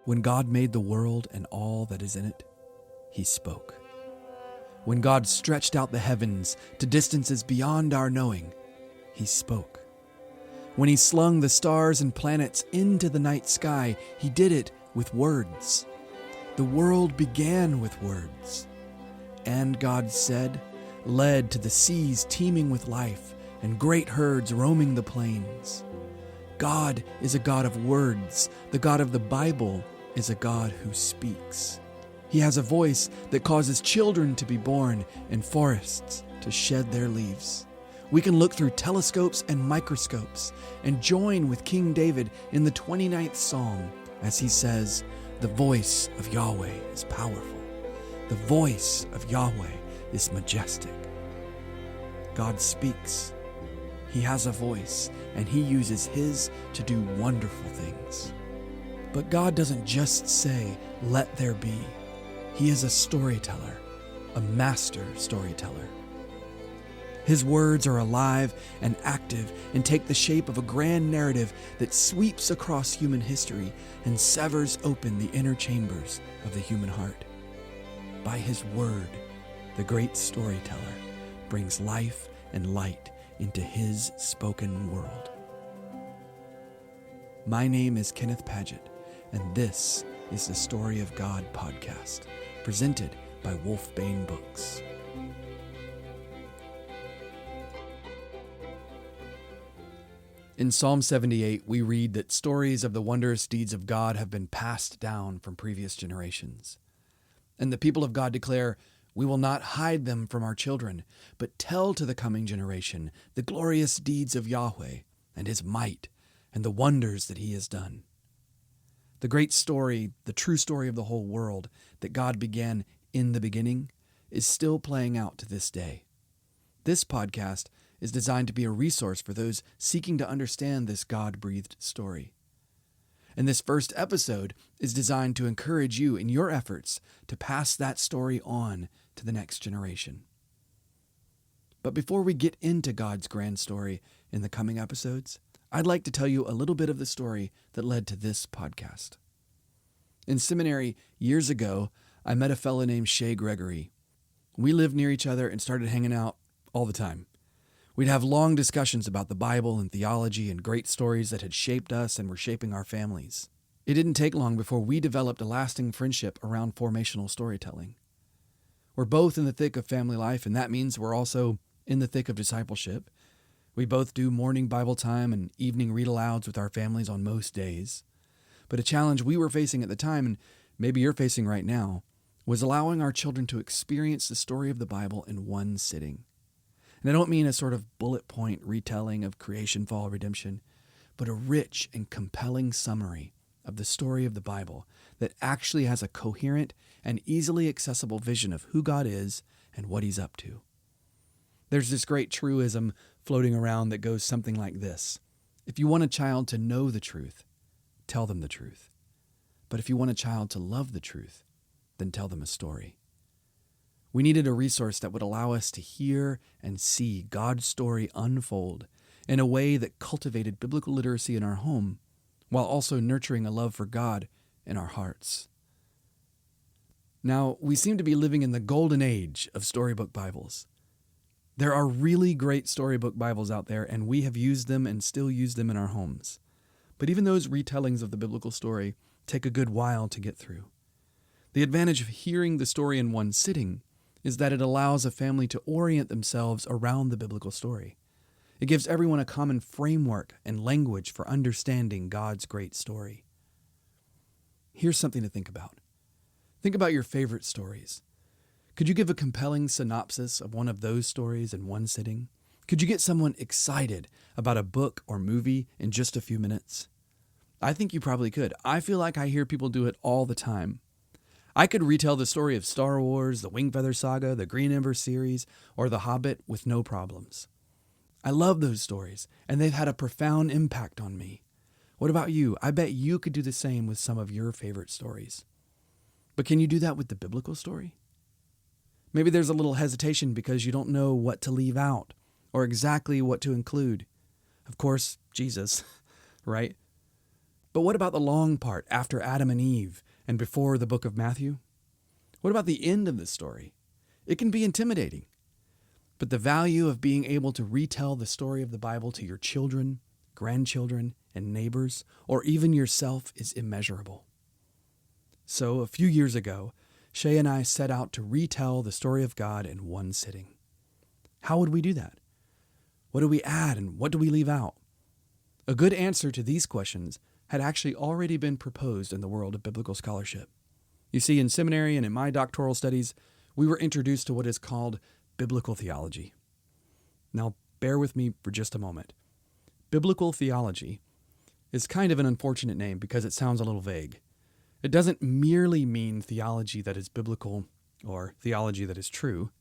When God made the world and all that is in it, he spoke. When God stretched out the heavens to distances beyond our knowing, he spoke. When he slung the stars and planets into the night sky, he did it with words. The world began with words. And God said, led to the seas teeming with life and great herds roaming the plains. God is a God of words. The God of the Bible is a God who speaks. He has a voice that causes children to be born and forests to shed their leaves. We can look through telescopes and microscopes and join with King David in the 29th Psalm as he says, "The voice of Yahweh is powerful. The voice of Yahweh is majestic." God speaks. He has a voice, and he uses his to do wonderful things. But God doesn't just say, "Let there be." He is a storyteller, a master storyteller. His words are alive and active and take the shape of a grand narrative that sweeps across human history and severs open the inner chambers of the human heart. By his word, the great storyteller brings life and light into his spoken world. My name is Kenneth Paget, and this is the Story of God podcast, presented by Wolfbane Books. In Psalm 78, we read that stories of the wondrous deeds of God have been passed down from previous generations. And the people of God declare, "We will not hide them from our children, but tell to the coming generation the glorious deeds of Yahweh and his might and the wonders that he has done." The great story, the true story of the whole world that God began in the beginning, is still playing out to this day. This podcast is designed to be a resource for those seeking to understand this God-breathed story. And this first episode is designed to encourage you in your efforts to pass that story on to the next generation. But before we get into God's grand story in the coming episodes, I'd like to tell you a little bit of the story that led to this podcast. In seminary years ago, I met a fellow named Shay Gregory. We lived near each other and started hanging out all the time. We'd have long discussions about the Bible and theology and great stories that had shaped us and were shaping our families. It didn't take long before we developed a lasting friendship around formational storytelling. We're both in the thick of family life, and that means we're also in the thick of discipleship. We both do morning Bible time and evening read-alouds with our families on most days. But a challenge we were facing at the time, and maybe you're facing right now, was allowing our children to experience the story of the Bible in one sitting. And I don't mean a sort of bullet point retelling of creation, fall, redemption, but a rich and compelling summary of the story of the Bible that actually has a coherent and easily accessible vision of who God is and what he's up to. There's this great truism floating around that goes something like this: if you want a child to know the truth, tell them the truth. But if you want a child to love the truth, then tell them a story. We needed a resource that would allow us to hear and see God's story unfold in a way that cultivated biblical literacy in our home, while also nurturing a love for God in our hearts. Now, we seem to be living in the golden age of storybook Bibles. There are really great storybook Bibles out there, and we have used them and still use them in our homes. But even those retellings of the biblical story take a good while to get through. The advantage of hearing the story in one sitting is that it allows a family to orient themselves around the biblical story. It gives everyone a common framework and language for understanding God's great story. Here's something to think about. Think about your favorite stories. Could you give a compelling synopsis of one of those stories in one sitting? Could you get someone excited about a book or movie in just a few minutes? I think you probably could. I feel like I hear people do it all the time. I could retell the story of Star Wars, the Wingfeather Saga, the Green Ember series, or The Hobbit with no problems. I love those stories, and they've had a profound impact on me. What about you? I bet you could do the same with some of your favorite stories. But can you do that with the biblical story? Maybe there's a little hesitation because you don't know what to leave out or exactly what to include. Of course, Jesus, right? But what about the long part after Adam and Eve and before the book of Matthew? What about the end of the story? It can be intimidating. But the value of being able to retell the story of the Bible to your children, grandchildren, and neighbors, or even yourself is immeasurable. So, a few years ago, Shay and I set out to retell the story of God in one sitting. How would we do that? What do we add and what do we leave out? A good answer to these questions had actually already been proposed in the world of biblical scholarship. You see, in seminary and in my doctoral studies, we were introduced to what is called biblical theology. Now, bear with me for just a moment. Biblical theology is kind of an unfortunate name because it sounds a little vague. It doesn't merely mean theology that is biblical or theology that is true,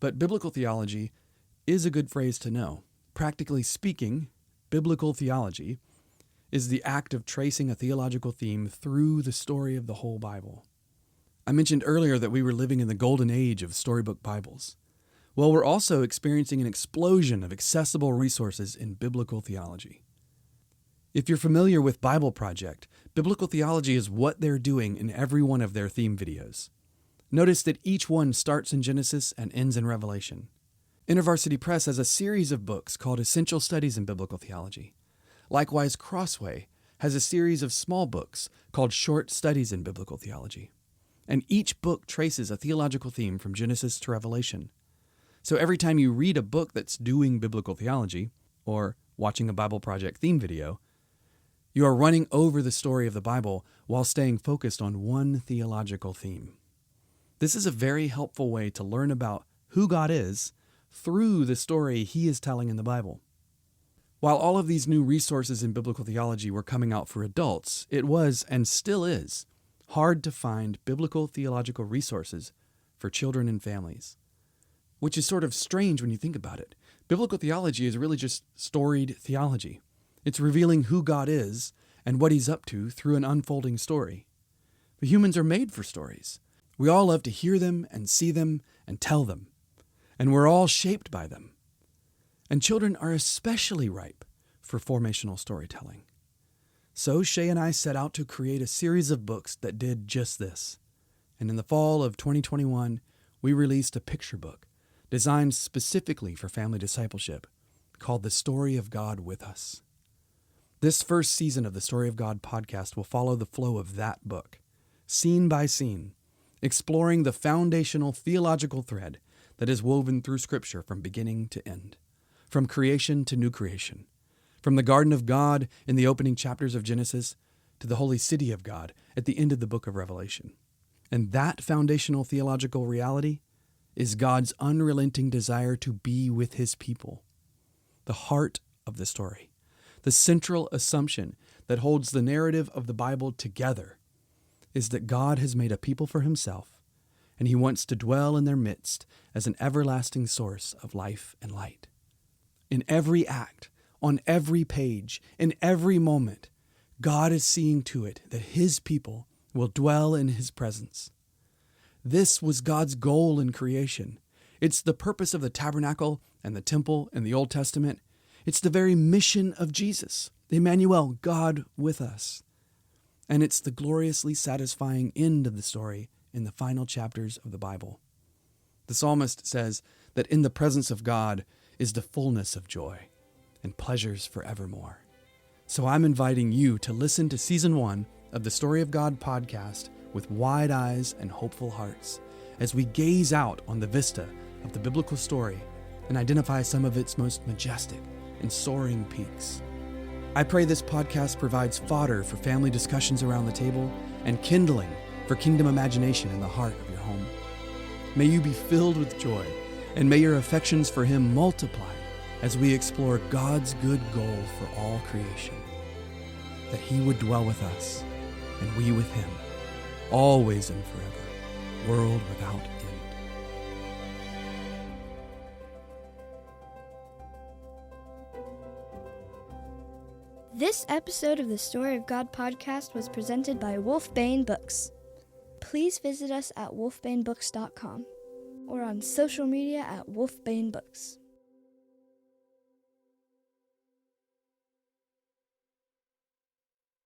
but biblical theology is a good phrase to know. Practically speaking, biblical theology is the act of tracing a theological theme through the story of the whole Bible. I mentioned earlier that we were living in the golden age of storybook Bibles. Well, we're also experiencing an explosion of accessible resources in biblical theology. If you're familiar with Bible Project, biblical theology is what they're doing in every one of their theme videos. Notice that each one starts in Genesis and ends in Revelation. InterVarsity Press has a series of books called Essential Studies in Biblical Theology. Likewise, Crossway has a series of small books called Short Studies in Biblical Theology. And each book traces a theological theme from Genesis to Revelation. So every time you read a book that's doing biblical theology, or watching a Bible Project theme video, you are running over the story of the Bible while staying focused on one theological theme. This is a very helpful way to learn about who God is through the story He is telling in the Bible. While all of these new resources in biblical theology were coming out for adults, it was, and still is, hard to find biblical theological resources for children and families. Which is sort of strange when you think about it. Biblical theology is really just storied theology. It's revealing who God is and what He's up to through an unfolding story. But humans are made for stories. We all love to hear them and see them and tell them. And we're all shaped by them. And children are especially ripe for formational storytelling. So Shay and I set out to create a series of books that did just this. And in the fall of 2021, we released a picture book designed specifically for family discipleship called The Story of God with Us. This first season of the Story of God podcast will follow the flow of that book, scene by scene, exploring the foundational theological thread that is woven through Scripture from beginning to end, from creation to new creation, from the Garden of God in the opening chapters of Genesis to the holy city of God at the end of the book of Revelation. And that foundational theological reality is God's unrelenting desire to be with His people. The heart of the story, the central assumption that holds the narrative of the Bible together, is that God has made a people for Himself, and He wants to dwell in their midst as an everlasting source of life and light. In every act, on every page, in every moment, God is seeing to it that His people will dwell in His presence. This was God's goal in creation. It's the purpose of the tabernacle and the temple in the Old Testament. It's the very mission of Jesus, Emmanuel, God with us. And it's the gloriously satisfying end of the story in the final chapters of the Bible. The psalmist says that in the presence of God is the fullness of joy and pleasures forevermore. So I'm inviting you to listen to Season 1 of the Story of God podcast with wide eyes and hopeful hearts as we gaze out on the vista of the biblical story and identify some of its most majestic and soaring peaks. I pray this podcast provides fodder for family discussions around the table and kindling for kingdom imagination in the heart of your home. May you be filled with joy, and may your affections for Him multiply as we explore God's good goal for all creation, that He would dwell with us and we with Him, always and forever, world without end. This episode of the Story of God podcast was presented by Wolfbane Books. Please visit us at wolfbanebooks.com or on social media at Wolfbane Books.